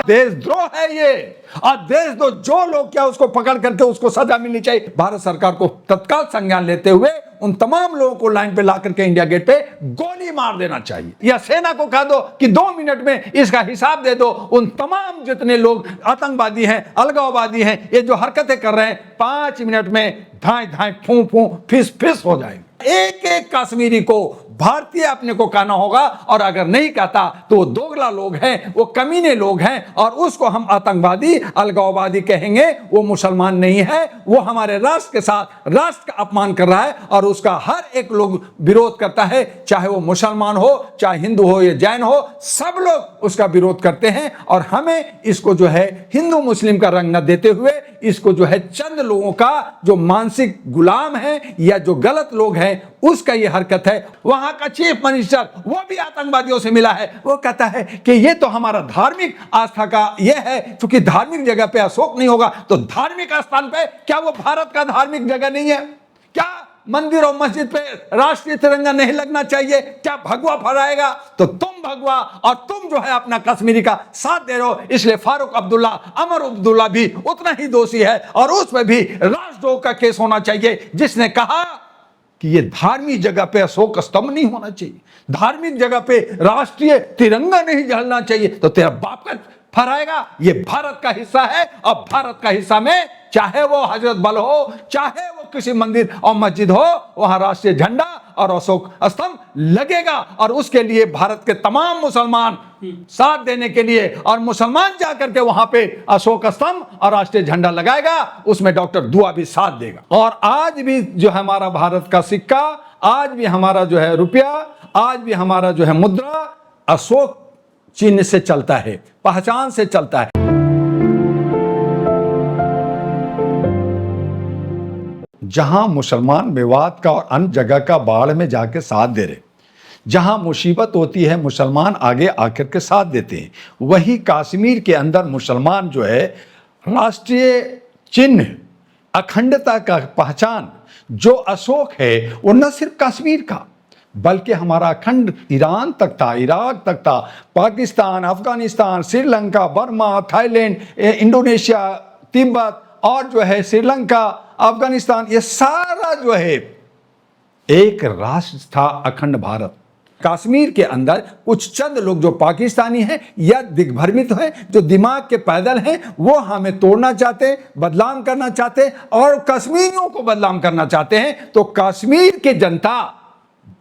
देशद्रोह है ये। और देशद्रोह जो लोग क्या उसको पकड़ करके उसको सजा मिलनी चाहिए। भारत सरकार को तत्काल संज्ञान लेते हुए उन तमाम लोगों को लाइन पे ला करके इंडिया गेट पे गोली मार देना चाहिए, या सेना को कह दो कि 2 मिनट में इसका हिसाब दे दो। उन तमाम जितने लोग आतंकवादी हैं, अलगाववादी हैं, ये जो हरकतें कर रहे हैं, 5 मिनट में धाए धाए फू फू फिस फिस हो जाएंगे। एक एक कश्मीरी को भारतीय अपने को कहना होगा, और अगर नहीं कहता तो वो दोगला लोग हैं, वो कमीने लोग हैं, और उसको हम आतंकवादी अलगाववादी कहेंगे। वो मुसलमान नहीं है, वो हमारे राष्ट्र के साथ राष्ट्र का अपमान कर रहा है, और उसका हर एक लोग विरोध करता है, चाहे वो मुसलमान हो, चाहे हिंदू हो या जैन हो, सब लोग उसका विरोध करते हैं। और हमें इसको जो है हिंदू मुस्लिम का रंग न देते हुए इसको जो है चंद लोगों का जो मानसिक गुलाम है या जो गलत लोग हैं उसका ये हरकत है। वहां का चीफ मिनिस्टर वो भी आतंकवादियों से मिला है, वो कहता है कि ये तो हमारा धार्मिक आस्था का ये है, क्योंकि धार्मिक जगह पे अशोक नहीं होगा तो धार्मिक स्थान पे क्या वो भारत का धार्मिक जगह नहीं है? क्या मंदिर और मस्जिद पे राष्ट्रीय तिरंगा नहीं लगना चाहिए? क्या भगवा फहराएगा? तो तुम भगवा और तुम जो है अपना कश्मीरी का साथ दे रहे हो। इसलिए फारूक अब्दुल्ला, अमर अब्दुल्ला भी उतना ही दोषी है, और उस पर भी राष्ट्रद्रोह का केस होना चाहिए, जिसने कहा कि ये धार्मिक जगह पे अशोक स्तंभ नहीं होना चाहिए, धार्मिक जगह पे राष्ट्रीय तिरंगा नहीं झलना चाहिए। तो तेरा बाप का फहराएगा? ये भारत का हिस्सा है, और भारत का हिस्सा में चाहे वो हजरत बल हो, चाहे वो किसी मंदिर और मस्जिद हो, वहां राष्ट्रीय झंडा और अशोक स्तंभ लगेगा। और उसके लिए भारत के तमाम मुसलमान साथ देने के लिए, और मुसलमान जाकर के वहां पे अशोक स्तंभ और राष्ट्रीय झंडा लगाएगा, उसमें डॉक्टर दुआ भी साथ देगा। और आज भी जो हमारा भारत का सिक्का, आज भी हमारा जो है रुपया, आज भी हमारा जो है मुद्रा अशोक चिन्ह से चलता है, पहचान से चलता है। जहां मुसलमान विवाद का और अन्य जगह का बाढ़ में जाके साथ दे रहे, जहां मुसीबत होती है मुसलमान आगे आकर के साथ देते हैं, वही कश्मीर के अंदर मुसलमान जो है राष्ट्रीय चिन्ह, अखंडता का पहचान जो अशोक है, वो न सिर्फ कश्मीर का बल्कि हमारा अखंड ईरान तक था, इराक तक था, Pakistan, Afghanistan, Sri Lanka, Burma, Thailand, Indonesia, Tibet और जो है श्रीलंका, अफगानिस्तान, ये सारा जो है एक राष्ट्र था, अखंड भारत। कश्मीर के अंदर कुछ चंद लोग जो पाकिस्तानी हैं या दिग्भ्रमित हैं, जो दिमाग के पैदल हैं, वो हमें तोड़ना चाहते, बदनाम करना चाहते और कश्मीरियों को बदनाम करना चाहते हैं। तो कश्मीर की जनता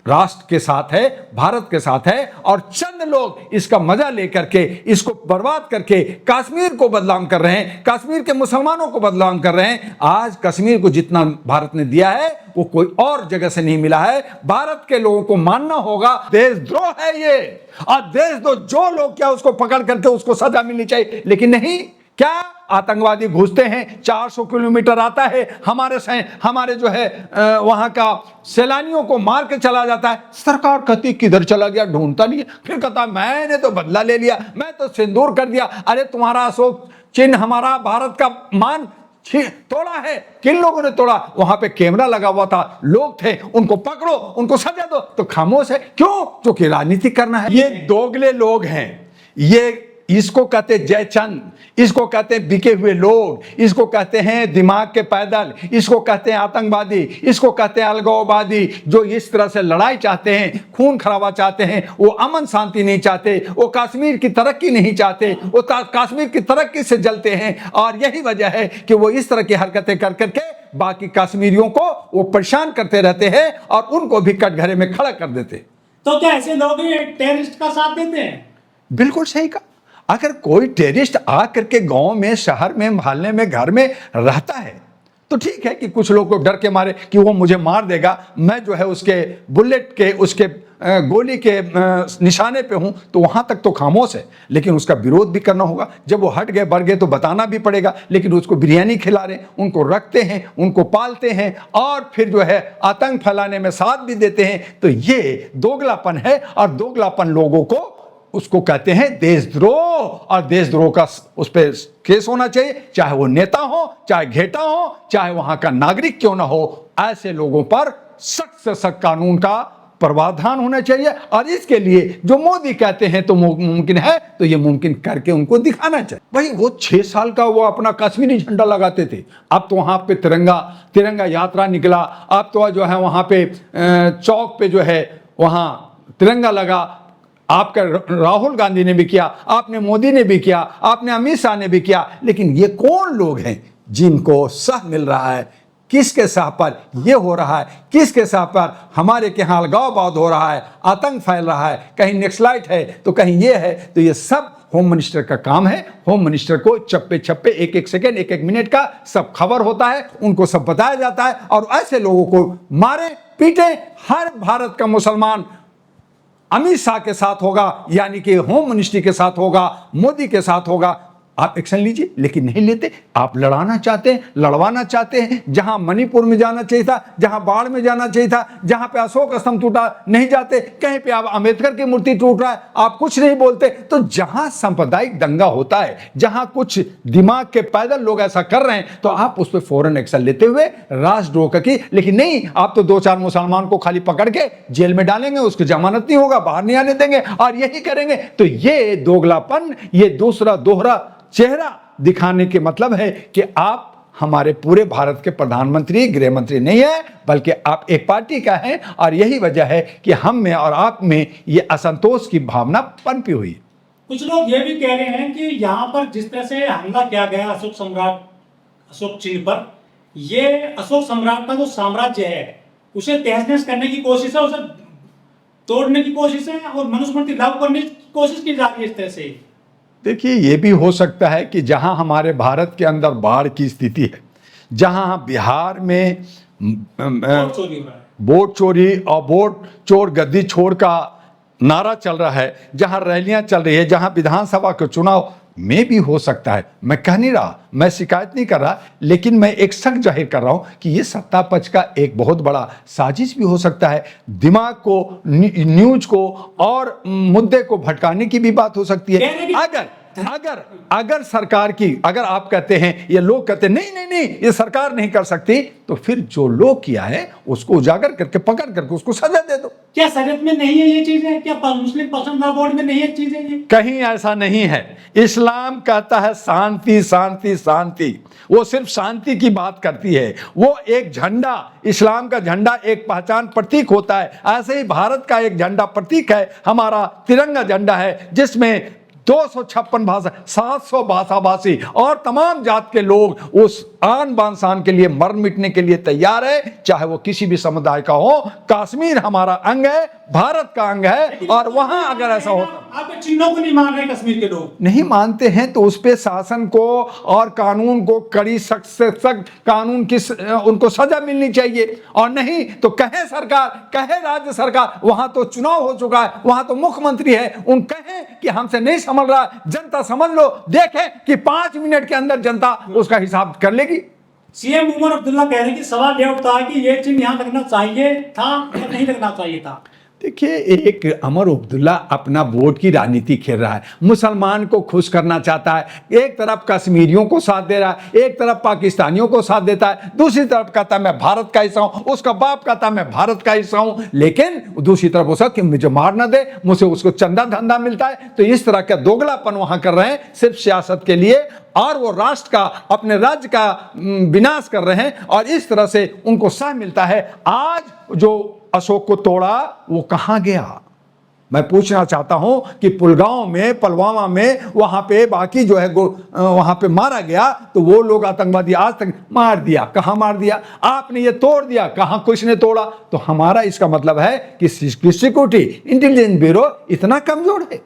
राष्ट्र के साथ है, भारत के साथ है, और चंद लोग इसका मजा लेकर के इसको बर्बाद करके कश्मीर को बदनाम कर रहे हैं, कश्मीर के मुसलमानों को बदनाम कर रहे हैं। आज कश्मीर को जितना भारत ने दिया है वो कोई और जगह से नहीं मिला है। भारत के लोगों को मानना होगा देशद्रोह है ये, और देशद्रोह जो लोग क्या उसको पकड़ करके उसको सजा मिलनी चाहिए, लेकिन नहीं। क्या आतंकवादी घुसते हैं, 400 किलोमीटर आता है, हमारे जो है वहां का सैलानियों को मार के चला जाता है। सरकार कहती किधर चला गया, ढूंढता नहीं है, फिर कहता मैंने तो बदला ले लिया, मैं तो सिंदूर कर दिया। अरे तुम्हारा अशोक चिन्ह हमारा भारत का मान तोड़ा है, किन लोगों ने तोड़ा? वहां पे कैमरा लगा हुआ था, लोग थे, उनको पकड़ो, उनको सजा दो। तो खामोश है, क्यों? क्योंकि राजनीति करना है। ये दोगले लोग हैं, ये इसको कहते जयचंद, इसको कहते हैं बिके हुए लोग, इसको कहते हैं दिमाग के पैदल, इसको कहते हैं आतंकवादी, इसको कहते हैं अलगाववादी, जो इस तरह से लड़ाई चाहते हैं, खून खराबा चाहते हैं, वो अमन शांति नहीं चाहते, वो कश्मीर की तरक्की नहीं चाहते, वो कश्मीर की तरक्की से जलते हैं। और यही वजह है कि वो इस तरह की हरकतें कर करके बाकी कश्मीरियों को वो परेशान करते रहते हैं और उनको भी कटघरे में खड़ा कर देते। तो क्या ऐसे लोग टेररिस्ट का साथ देते हैं? बिल्कुल सही कहा। अगर कोई टेररिस्ट आकर के गांव में, शहर में, मोहल्ले में, घर में रहता है तो ठीक है कि कुछ लोग को डर के मारे कि वो मुझे मार देगा, मैं जो है उसके बुलेट के, उसके गोली के निशाने पे हूं, तो वहां तक तो खामोश है। लेकिन उसका विरोध भी करना होगा। जब वो हट गए, बढ़ गए तो बताना भी पड़ेगा। लेकिन उसको बिरयानी खिला रहे, उनको रखते हैं, उनको पालते हैं और फिर जो है आतंक फैलाने में साथ भी देते हैं। तो ये दोगलापन है, और दोगलापन लोगों को उसको कहते हैं देशद्रोह, और देशद्रोह का उस पर केस होना चाहिए, चाहे वो नेता हो, चाहे घेटा हो, चाहे वहां का नागरिक क्यों ना हो। ऐसे लोगों पर सख्त से सख्त कानून का प्रावधान होना चाहिए, और इसके लिए जो मोदी कहते हैं तो मुमकिन है, तो ये मुमकिन करके उनको दिखाना चाहिए। भाई वो 6 साल का वो अपना कश्मीरी झंडा लगाते थे, अब तो वहां पे तिरंगा यात्रा निकला, अब तो जो है वहां पे चौक पे जो है वहां तिरंगा लगा। आपका राहुल गांधी ने भी किया, आपने मोदी ने भी किया, आपने अमित शाह ने भी किया, लेकिन ये कौन लोग हैं जिनको सह मिल रहा है? किसके सह पर ये हो रहा है? किसके सह पर हमारे के यहाँ अलगाववाद हो रहा है, आतंक फैल रहा है, कहीं नेक्सलाइट है तो कहीं ये है? तो ये सब होम मिनिस्टर का काम है। होम मिनिस्टर को चप्पे चप्पे, एक एक सेकेंड, एक एक मिनट का सब खबर होता है, उनको सब बताया जाता है, और ऐसे लोगों को मारे पीटे। हर भारत का मुसलमान अमित शाह के साथ होगा, यानी कि होम मिनिस्ट्री के साथ होगा, मोदी के साथ होगा। आप एक्शन लीजिए, लेकिन नहीं लेते। आप लड़ाना चाहते हैं, लड़वाना चाहते हैं। जहां मणिपुर में जाना चाहिए था, जहां बाढ़ में जाना चाहिए था, जहां पे अशोक स्तंभ टूटा, नहीं जाते। कहीं पे आप अंबेडकर की मूर्ति टूट रहा है, आप कुछ नहीं बोलते। तो जहां सांप्रदायिक दंगा होता है, जहां कुछ दिमाग के पैदल लोग ऐसा कर रहे हैं, तो आप उस पर फौरन एक्शन लेते हुए राष्ट्रद्रोह की। लेकिन नहीं, आप तो 2-4 मुसलमान को खाली पकड़ के जेल में डालेंगे, उसकी जमानत नहीं होगा, बाहर नहीं आने देंगे, और यही करेंगे। तो ये दोगलापन, ये दूसरा दोहरा चेहरा दिखाने के मतलब है कि आप हमारे पूरे भारत के प्रधानमंत्री, गृह मंत्री नहीं है, बल्कि आप एक पार्टी का हैं। और यही वजह है कि हम में और आप में ये असंतोष की भावना पनपी हुई है। कुछ लोग ये भी कह रहे हैं कि यहाँ पर जिस तरह से हमला किया गया अशोक सम्राट, अशोक चिन्ह पर, ये अशोक सम्राट का जो साम्राज्य है उसे तहस-नहस करने की कोशिश है, उसे तोड़ने की कोशिश है, और मनुस्मृति लागू करने की कोशिश की जा रही है इस तरह से। देखिए, ये भी हो सकता है कि जहां हमारे भारत के अंदर बाढ़ की स्थिति है, जहां बिहार में वोट चोरी और वोट चोर गद्दी छोड़ का नारा चल रहा है, जहां रैलियां चल रही है, जहां विधानसभा के चुनाव में भी हो सकता है। मैं कह नहीं रहा, मैं शिकायत नहीं कर रहा, लेकिन मैं एक शक जाहिर कर रहा हूं कि ये सत्ता पक्ष का एक बहुत बड़ा साजिश भी हो सकता है। दिमाग को, न्यूज को और मुद्दे को भटकाने की भी बात हो सकती है। अगर सरकार की, अगर आप कहते हैं, ये लोग कहते हैं नहीं ये सरकार नहीं कर सकती, तो फिर जो लोग किया है उसको उजागर करके पकड़ करके उसको सजा दे दो। क्या शरीयत में नहीं है ये चीजें? क्या मुस्लिम पर्सनल बोर्ड में नहीं है चीजें ये? कहीं ऐसा नहीं है। इस्लाम कहता है शांति शांति शांति, वो सिर्फ शांति की बात करती है। वो एक झंडा, इस्लाम का झंडा एक पहचान प्रतीक होता है। ऐसे ही भारत का एक झंडा प्रतीक है, हमारा तिरंगा झंडा है, जिसमें 256 भाषा, 700 भाषा भाषी और तमाम जात के लोग उस आन बान शान के लिए मर मिटने के लिए तैयार है, चाहे वो किसी भी समुदाय का हो। कश्मीर हमारा अंग है, भारत का अंग है, और वहां अगर ऐसा होता, आप चिन्हों को नहीं मान रहे, कश्मीर के लोग नहीं मानते हैं, तो उस पे शासन को और कानून को कड़ी सख्त से सख्त कानून की उनको सजा मिलनी चाहिए। और नहीं तो कहे सरकार, कहे राज्य सरकार, वहां तो चुनाव हो चुका है, वहां तो मुख्यमंत्री है, उन कहे कि हमसे नहीं समझ रहा, जनता समझ लो, देखें कि 5 मिनट के अंदर जनता उसका हिसाब कर लेगी। सीएम उमर अब्दुल्ला कह रहे हैं कि सवाल यह उठता है कि ये चिन्ह यहां लगना चाहिए था या नहीं लगना चाहिए था। देखिए, एक उमर अब्दुल्ला अपना वोट की राजनीति खेल रहा है, मुसलमान को खुश करना चाहता है। एक तरफ कश्मीरियों को साथ दे रहा है, एक तरफ पाकिस्तानियों को साथ देता है, दूसरी तरफ कहता है मैं भारत का हिस्सा हूं, उसका बाप कहता है मैं भारत का हिस्सा हूं, लेकिन दूसरी तरफ उसका कि मुझे मार ना दे, मुझे उसको चंदा धंधा मिलता है। तो इस तरह का दोगलापन वहां कर रहे हैं सिर्फ सियासत के लिए, और वो राष्ट्र का, अपने राज्य का विनाश कर रहे हैं, और इस तरह से उनको सह मिलता है। आज जो अशोक को तोड़ा वो कहां गया? मैं पूछना चाहता हूं कि पुलगांव में, पुलवामा में, वहां पे बाकी जो है वहां पे मारा गया, तो वो लोग आतंकवादी आज तक मार दिया, कहां मार दिया? आपने ये तोड़ दिया, कहां किसने तोड़ा? तो हमारा इसका मतलब है कि सिक्योरिटी इंटेलिजेंस ब्यूरो इतना कमजोर है,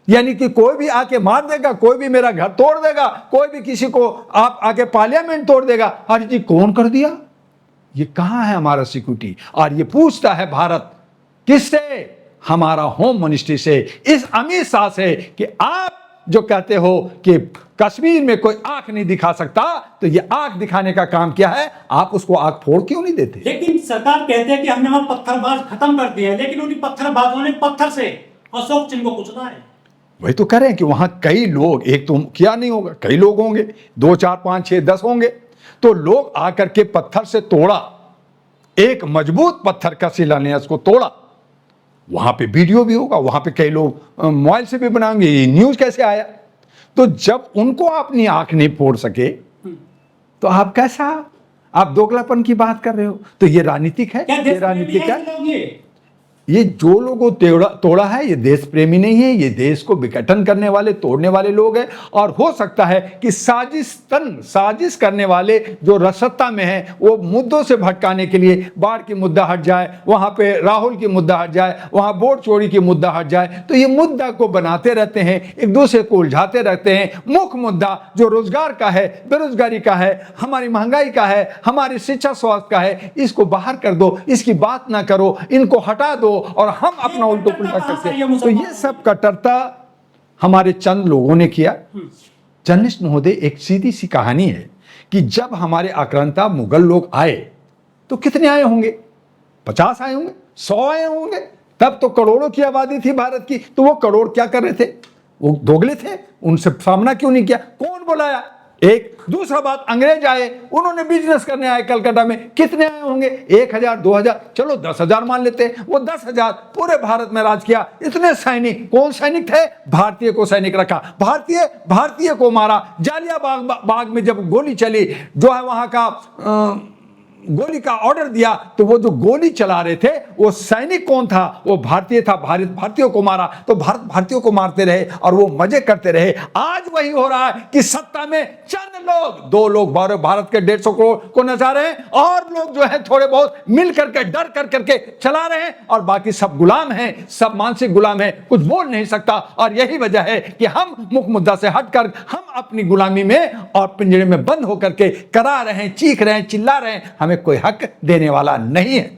यानी कि कोई भी आके मार देगा, कोई भी मेरा घर तोड़ देगा, कोई भी किसी को आप आके पार्लियामेंट तोड़ देगा। अरे जी, कौन कर दिया? ये कहां है हमारा सिक्योरिटी? और ये पूछता है भारत किससे? हमारा होम मिनिस्ट्री से, इस अमित शाह से, कि आप जो कहते हो कि कश्मीर में कोई आंख नहीं दिखा सकता, तो ये आंख दिखाने का काम क्या है? आप उसको आंख फोड़ क्यों नहीं देते? लेकिन सरकार कहते हैं कि हमने वहां पत्थरबाज खत्म कर दिया है, लेकिन उन्हीं पत्थरबाजों ने पत्थर से अशोक चिन्ह को कुचला है। वही तो कह रहे हैं कि वहां कई लोग, एक तो क्या नहीं होगा, कई लोग होंगे, 2, 4, 5, 6, 10 होंगे, तो लोग आकर के पत्थर से तोड़ा, एक मजबूत पत्थर का शिलान्यास को तोड़ा, वहां पे वीडियो भी होगा, वहां पे कई लोग मोबाइल से भी बनाएंगे, ये न्यूज कैसे आया। तो जब उनको अपनी आंख नहीं फोड़ सके तो आप कैसा, आप दोगलापन की बात कर रहे हो। तो ये राजनीतिक है, क्या ये देश राजनीतिक प्रेमी है। हैं ये लोग? ये जो लोगों तोड़ा है, ये देश प्रेमी नहीं है, ये देश को विघटन करने वाले, तोड़ने वाले लोग हैं। और हो सकता है कि साजिश करने वाले जो रसत्ता में हैं, वो मुद्दों से भटकाने के लिए बाढ़ की मुद्दा हट जाए, वहां पे राहुल की मुद्दा हट जाए, वहां वोट चोरी की मुद्दा हट जाए, तो ये मुद्दा को बनाते रहते हैं, एक दूसरे को उलझाते रहते हैं। मुख्य मुद्दा जो रोजगार का है, बेरोजगारी का है, हमारी महंगाई का है, हमारी शिक्षा स्वास्थ्य का है, इसको बाहर कर दो, इसकी बात ना करो, इनको हटा दो और हम अपना उल्टो पुल्टा करते हैं। तो ये सब कट्टरता हमारे चंद लोगों ने किया। जर्नलिस्ट महोदय, एक सीधी सी कहानी है कि जब हमारे आक्रांता मुगल लोग आए तो कितने आए होंगे? 50 आए होंगे, 100 आए होंगे। तब तो करोड़ों की आबादी थी भारत की। तो वो करोड़ क्या कर रहे थे? वो दोगले थे, उनसे सामना क्यों नहीं किया? कौन बुलाया? एक दूसरा बात, अंग्रेज आए, उन्होंने बिजनेस करने आए कलकत्ता में, कितने आए होंगे? 1000 2000, चलो 10,000 मान लेते हैं। वो 10,000 पूरे भारत में राज किया। इतने सैनिक, कौन सैनिक थे? भारतीय को सैनिक रखा, भारतीय को मारा। जालिया बाग में जब गोली चली, जो है वहां का गोली का ऑर्डर दिया, तो वो जो गोली चला रहे थे वो सैनिक कौन था? वो भारतीय था। भारतीयों को मारा तो भारतीयों को मारते रहे और वो मजे करते रहे। आज वही हो रहा है कि सत्ता में चंद लोग, 2 लोग भारत के 150 करोड़ को नचा रहे हैं, और लोग जो है थोड़े बहुत मिल करके डर करके चला रहे हैं, और बाकी सब गुलाम हैं, सब मानसिक गुलाम हैं, कुछ बोल नहीं सकता। और यही वजह है कि हम मुख्य मुद्दा से हटकर हम अपनी गुलामी में और पिंजरे में बंद होकर के करा रहे हैं, चीख रहे हैं, चिल्ला रहे हैं। हमें कोई हक देने वाला नहीं है।